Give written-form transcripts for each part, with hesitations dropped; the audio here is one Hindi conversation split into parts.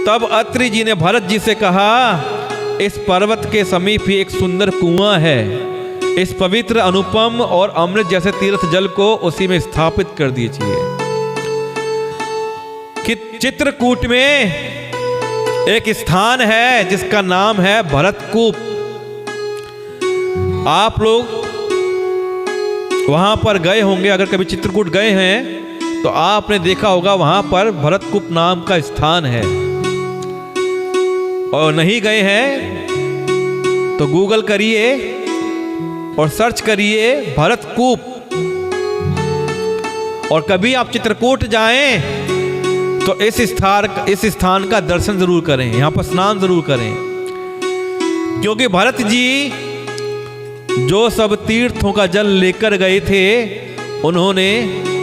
तब अत्रि जी ने भरत जी से कहा, इस पर्वत के समीप ही एक सुंदर कुआं है, इस पवित्र अनुपम और अमृत जैसे तीर्थ जल को उसी में स्थापित कर दीजिए। कि चित्रकूट में एक स्थान है जिसका नाम है भरतकूप। आप लोग वहां पर गए होंगे, अगर कभी चित्रकूट गए हैं तो आपने देखा होगा वहां पर भरतकूप नाम का स्थान है। और नहीं गए हैं तो गूगल करिए और सर्च करिए भरतकूप, और कभी आप चित्रकूट जाएं तो इस स्थान का दर्शन जरूर करें, यहां पर स्नान जरूर करें। क्योंकि भरत जी जो सब तीर्थों का जल लेकर गए थे, उन्होंने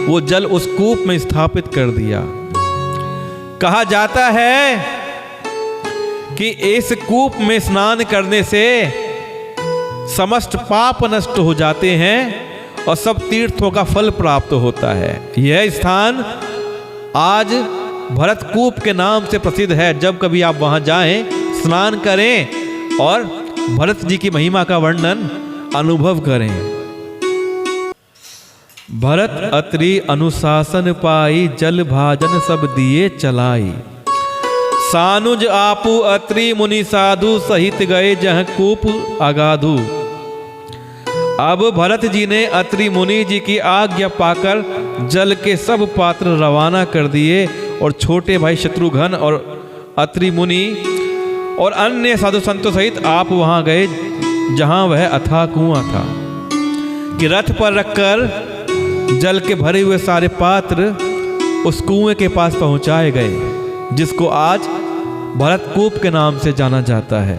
वो जल उस कूप में स्थापित कर दिया। कहा जाता है कि इस कूप में स्नान करने से समस्त पाप नष्ट हो जाते हैं और सब तीर्थों का फल प्राप्त होता है। यह स्थान आज भरतकूप के नाम से प्रसिद्ध है। जब कभी आप वहां जाएं, स्नान करें और भरत जी की महिमा का वर्णन अनुभव करें। भरत अत्रि अनुशासन पाई, जल भाजन सब दिए चलाई। सानुज आपू अत्रि मुनि साधु, सहित गए जह कूप अगाधु। अब भरत जी ने अत्रि मुनि जी की आज्ञा पाकर जल के सब पात्र रवाना कर दिए और छोटे भाई शत्रुघ्न और अत्रि मुनि और अन्य साधु संतों सहित आप वहां गए जहां वह अथाह कुआं था। कि रथ पर रखकर जल के भरे हुए सारे पात्र उस कुएं के पास पहुंचाए गए, जिसको आज भरतकूप के नाम से जाना जाता है।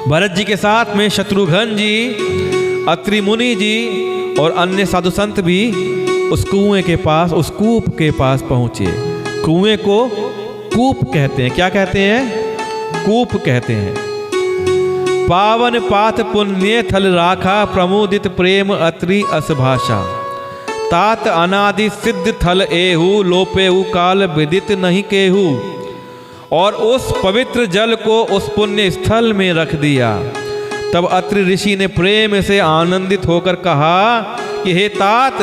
भरत जी के साथ में शत्रुघ्न जी, अत्रि मुनि जी और अन्य साधु संत भी उस कुएं के पास, उस कूप के पास पहुंचे। कुएं को कूप कहते हैं। क्या कहते हैं? कूप कहते हैं। पावन पाथ पुण्य थल राखा, प्रमुदित प्रेम अत्रि अस भाषा। तात अनादि सिद्ध थल एहू, लोपेहू काल विदित नहीं केहू। और उस पवित्र जल को उस पुण्य स्थल में रख दिया। तब अत्रि ऋषि ने प्रेम से आनंदित होकर कहा कि हे तात,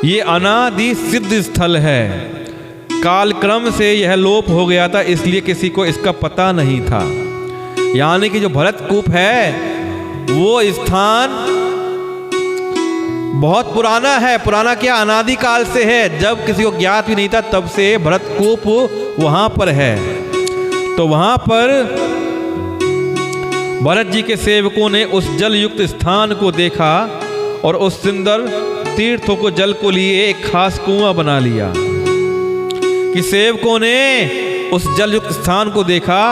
ये अनादि सिद्ध स्थल है। कालक्रम से यह लोप हो गया था, इसलिए किसी को इसका पता नहीं था। यानी कि जो भरतकूप है वो स्थान बहुत पुराना है। पुराना क्या, अनादि काल से है। जब किसी को ज्ञात भी नहीं था तब से भरतकूप वहां पर है। तो वहां पर भरत जी के सेवकों ने उस जल युक्त स्थान को देखा और उस सुंदर तीर्थों को जल को लिए एक खास कुआं बना लिया। कि सेवकों ने उस जल युक्त स्थान को देखा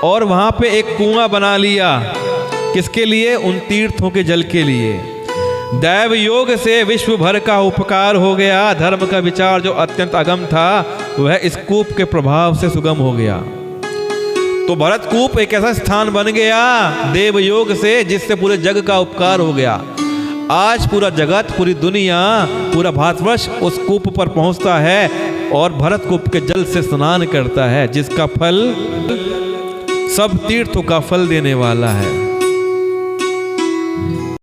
और वहां पे एक कुआं बना लिया। किसके लिए? उन तीर्थों के जल के लिए। दैव योग से विश्व भर का उपकार हो गया। धर्म का विचार जो अत्यंत अगम था वह इस कूप के प्रभाव से सुगम हो गया। तो भरतकूप एक ऐसा स्थान बन गया देव योग से, जिससे पूरे जग का उपकार हो गया। आज पूरा जगत, पूरी दुनिया, पूरा भारतवर्ष उस कूप पर पहुंचता है और भरतकूप के जल से स्नान करता है, जिसका फल सब तीर्थों का फल देने वाला है।